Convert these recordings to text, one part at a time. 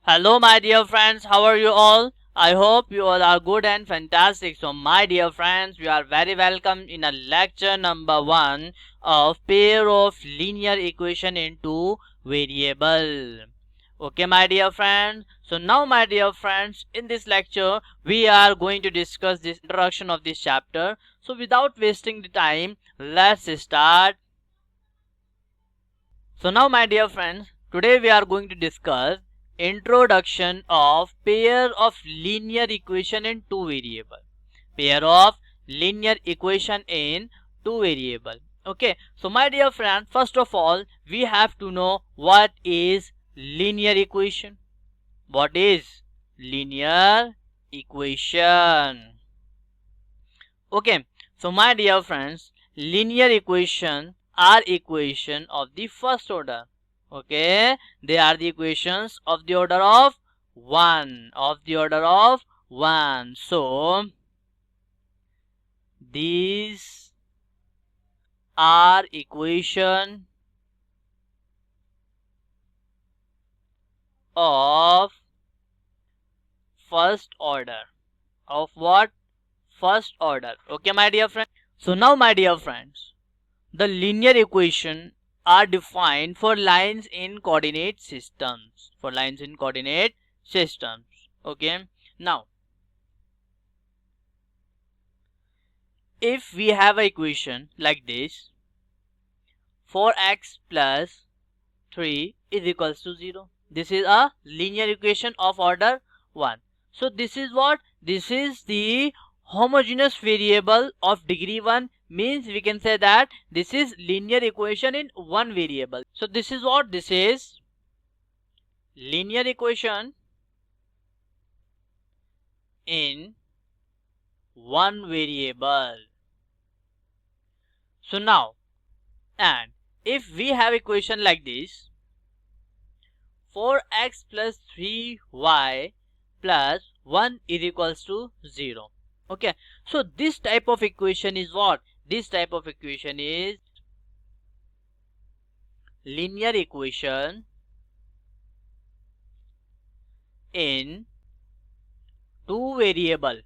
Hello, my dear friends. How are you all? I hope you all are good and fantastic. So, my dear friends, you are very welcome in a lecture number 1 of pair of linear equation in two variable. Okay, my dear friends. So, now, my dear friends, in this lecture, we are going to discuss this introduction of this chapter. So, without wasting the time, let's start. So now my dear friends, today we are going to discuss introduction of pair of linear equation in two variable. Pair of linear equation in two variable. Okay, so my dear friends, first of all, we have to know what is linear equation. What is linear equation? Okay, so my dear friends, linear equation are equation of the first order. Okay, they are the equations of the order of 1. So these are equation of first order. Of what? First order. Okay, my dear friends. So now, my dear friends, the linear equation are defined for lines in coordinate systems. Okay. Now, if we have an equation like this, 4x plus 3 is equals to 0. This is a linear equation of order 1. So this is what? This is the homogeneous variable of degree 1, means we can say that this is linear equation in one variable. So this is what? This is linear equation in one variable. So now, and if we have equation like this, 4x plus 3y plus 1 is equals to 0. Okay, so this type of equation is what? This type of equation is linear equation in two variable.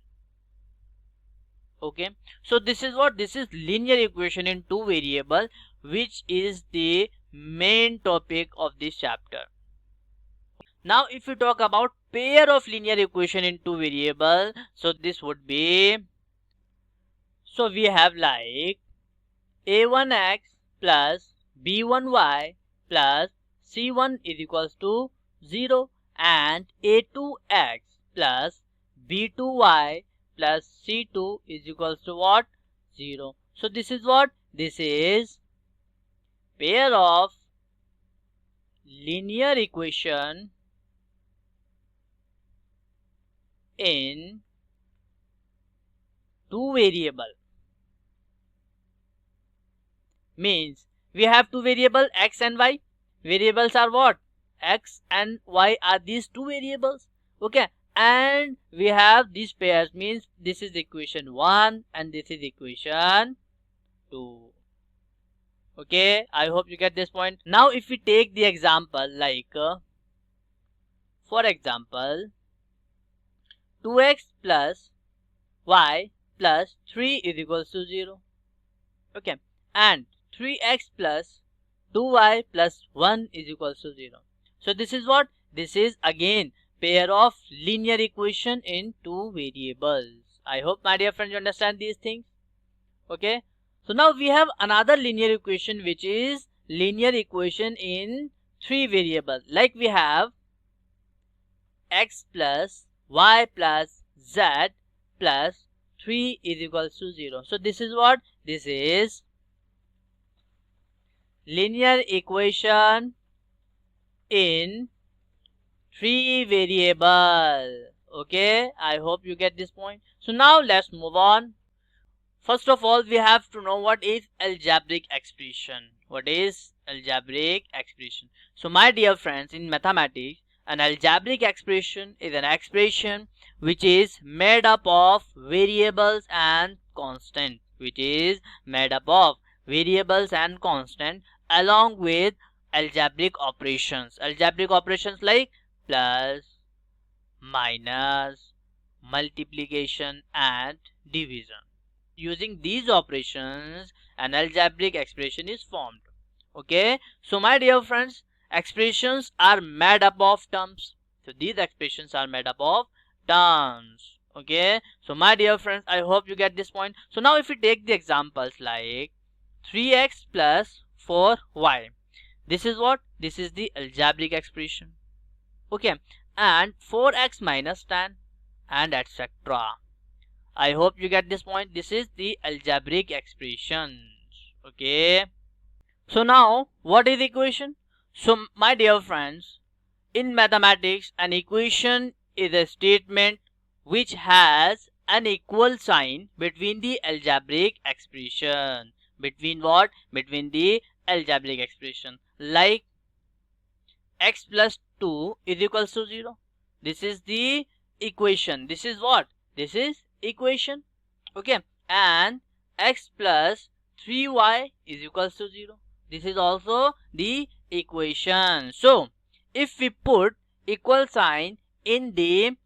Okay, so this is what? This is linear equation in two variable, which is the main topic of this chapter. Now if you talk about pair of linear equation in two variable, so this would be, so we have like a1x plus b1y plus c1 is equals to 0 and a2x plus b2y plus c2 is equals to what? 0. So this is what? This is pair of linear equation in two variable. Means we have two variable x and y. Variables are what? X and y are these two variables. Okay, and we have these pairs, means this is equation 1 and this is equation 2. Okay, I hope you get this point. Now if we take the example like for example 2x plus y plus 3 is equals to 0. Okay, and 3x plus 2y plus 1 is equals to 0. So this is what? This is again pair of linear equation in two variables. I hope my dear friends you understand these things. Okay, so now we have another linear equation which is linear equation in three variables. Like we have x plus y plus z plus 3 is equals to 0. So this is what? This is linear equation in three variable. Okay, I hope you get this point. So now let's move on. First of all, we have to know what is algebraic expression. What is algebraic expression? So my dear friends, in mathematics, an algebraic expression is an expression which is made up of variables and constant. Which is made up of variables and constant along with algebraic operations. Algebraic operations like plus minus multiplication and division. Using these operations, an algebraic expression is formed. Okay, so my dear friends, expressions are made up of terms. So these expressions are made up of terms. Okay, so my dear friends, I hope you get this point. So now if we take the examples like 3x plus 4y, this is what? This is the algebraic expression. Okay, and 4x minus 10 and etc. I hope you get this point. This is the algebraic expressions. Okay, so now what is equation? So my dear friends, in mathematics, an equation is a statement which has an equal sign between the algebraic expression. Between what? Between the algebraic expression. Like x plus 2 is equals to 0. This is the equation. This is what? This is equation. Okay. And x plus 3y is equals to 0. This is also the equation. So if we put equal sign in the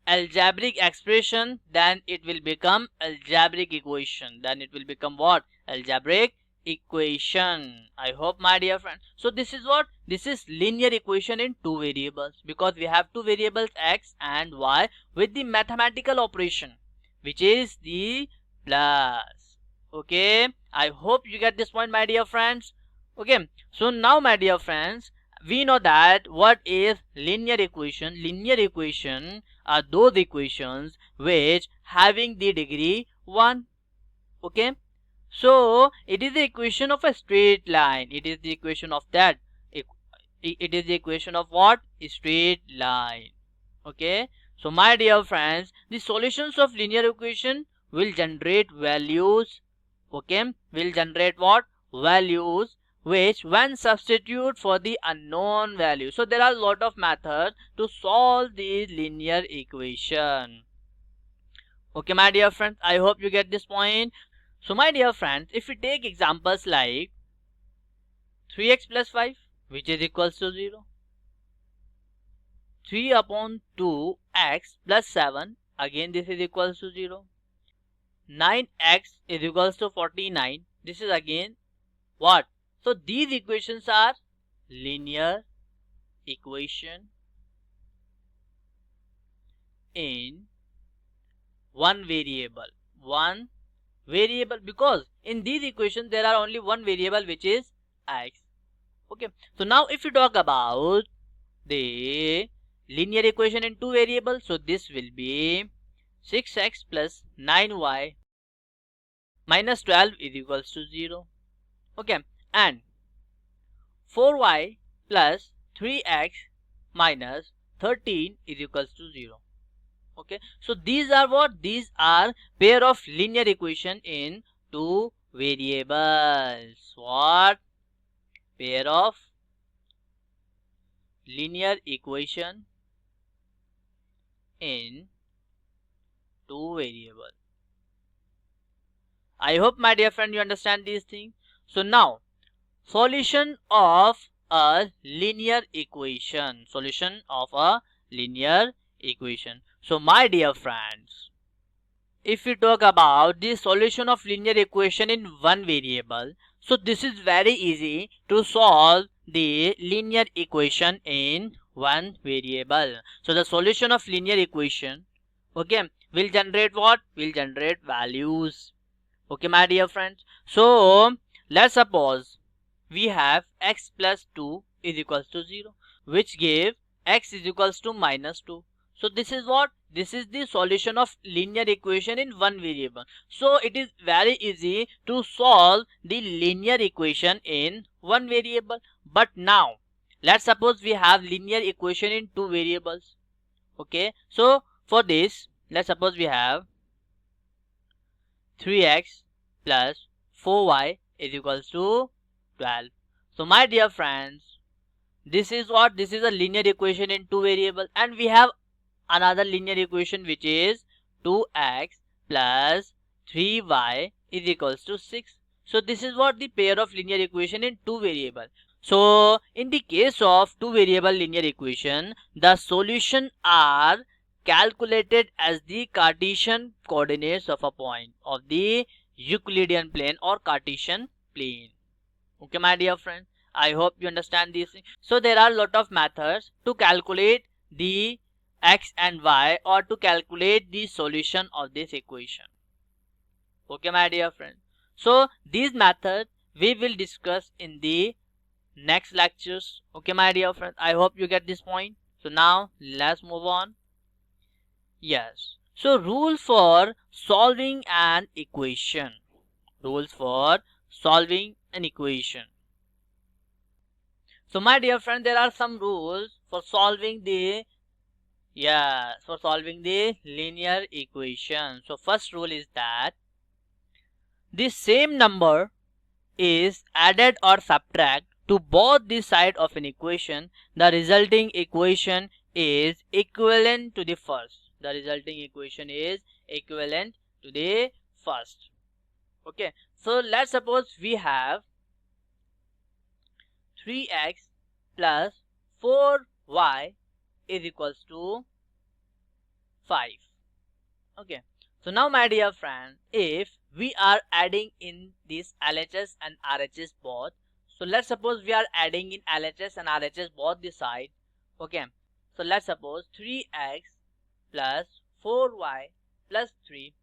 algebraic expression, then it will become algebraic equation. Then it will become what? Algebraic equation. I hope my dear friend. So this is what? This is linear equation in two variables, because we have two variables x and y with the mathematical operation, which is the plus. Okay, I hope you get this point, my dear friends. Okay, so now my dear friends, we know that what is linear equation. Linear equation are those equations which having the degree 1. Okay, so it is the equation of a straight line. It is the equation of that. It is the equation of what? A straight line. Okay, so my dear friends, the solutions of linear equation will generate values. Okay, will generate what? Values which when substitute for the unknown value. So there are a lot of methods to solve the linear equation. Okay, my dear friends, I hope you get this point. So my dear friends, if we take examples like 3x plus 5, which is equals to 0, 3 upon 2x plus 7, again this is equals to 0, 9x is equals to 49, this is again what? So these equations are linear equation in one variable. One variable, because in these equations there are only one variable, which is x. Okay, so now if you talk about the linear equation in two variables, so this will be 6x plus 9y minus 12 is equals to 0. Okay, and 4y plus 3x minus 13 is equals to 0. Okay, so these are what? These are pair of linear equation in two variables. What? Pair of linear equation in two variables. I hope my dear friend you understand these things. So now solution of a linear equation. Solution of a linear equation. So my dear friends, if we talk about the solution of linear equation in one variable, so this is very easy to solve the linear equation in one variable. So the solution of linear equation, okay, will generate what? Will generate values. Okay, my dear friends. So let's suppose we have x plus 2 is equals to 0, which gave x is equals to minus 2. So this is what? This is the solution of linear equation in one variable. So it is very easy to solve the linear equation in one variable. But now let's suppose we have linear equation in two variables. Okay, so for this, let's suppose we have 3x plus 4y is equals to 12. So my dear friends, this is what? This is a linear equation in two variables, and we have another linear equation which is 2x plus 3y is equals to 6. So this is what? The pair of linear equation in two variables. So in the case of two variable linear equation, the solution are calculated as the Cartesian coordinates of a point of the Euclidean plane or Cartesian plane. Okay, my dear friends, I hope you understand this. So there are lot of methods to calculate the x and y, or to calculate the solution of this equation. Okay, my dear friends. So these methods we will discuss in the next lectures. Okay, my dear friends, I hope you get this point. So now let's move on. Yes. So rules for solving an equation. Rules for solving an equation. So my dear friend, there are some rules for solving the linear equation. So first rule is that the same number is added or subtract to both the side of an equation. The resulting equation is equivalent to the first. The resulting equation is equivalent to the first. Okay. So let's suppose we have 3x plus 4y is equals to 5. Okay. So now my dear friend, if we are adding in this LHS and RHS both, so let's suppose we are adding in LHS and RHS both the side. Okay. So let's suppose 3x plus 4y plus 3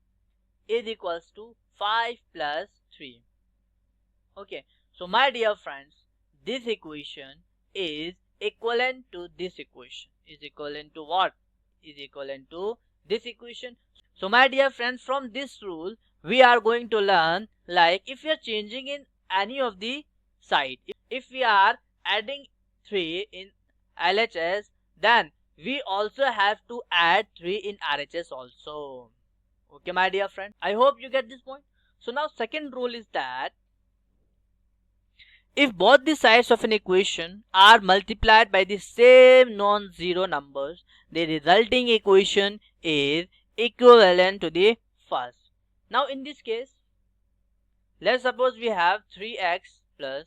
is equals to 5 plus 3. Okay. So my dear friends, this equation is equivalent to this equation. Is equivalent to what? Is equivalent to this equation. So my dear friends, from this rule we are going to learn, like, if we are changing in any of the side, if we are adding 3 in LHS, then we also have to add 3 in RHS also. Okay, my dear friend, I hope you get this point. So now second rule is that if both the sides of an equation are multiplied by the same non-zero numbers, the resulting equation is equivalent to the first. Now in this case, let's suppose we have 3x plus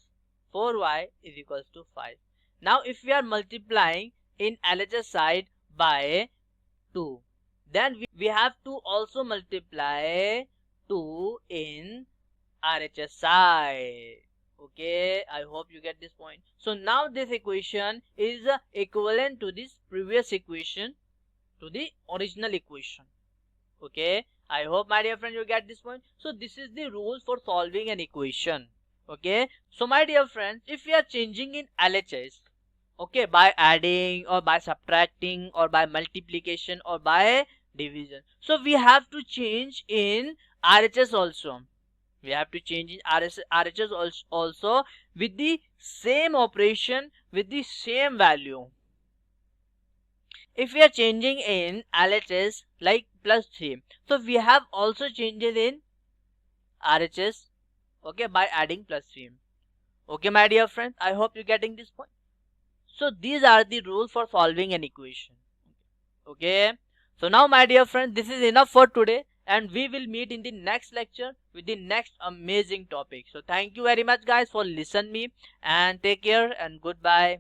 4y is equals to 5. Now if we are multiplying in LHS side by 2, then we have to also multiply 2 in RHS side. Okay, I hope you get this point. So now this equation is equivalent to this previous equation, to the original equation. Okay, I hope my dear friend you get this point. So this is the rule for solving an equation. Okay, so my dear friends, if we are changing in LHS, okay, by adding or by subtracting or by multiplication or by division, so we have to change in RHS also. We have to change in RHS also with the same operation, with the same value. If we are changing in LHS like plus 3, so we have also changes in RHS, okay, by adding plus 3. Okay, my dear friends, I hope you're getting this point. So these are the rules for solving an equation. Okay, so now my dear friends, this is enough for today, and we will meet in the next lecture with the next amazing topic. So thank you very much guys for listening me, and take care and goodbye.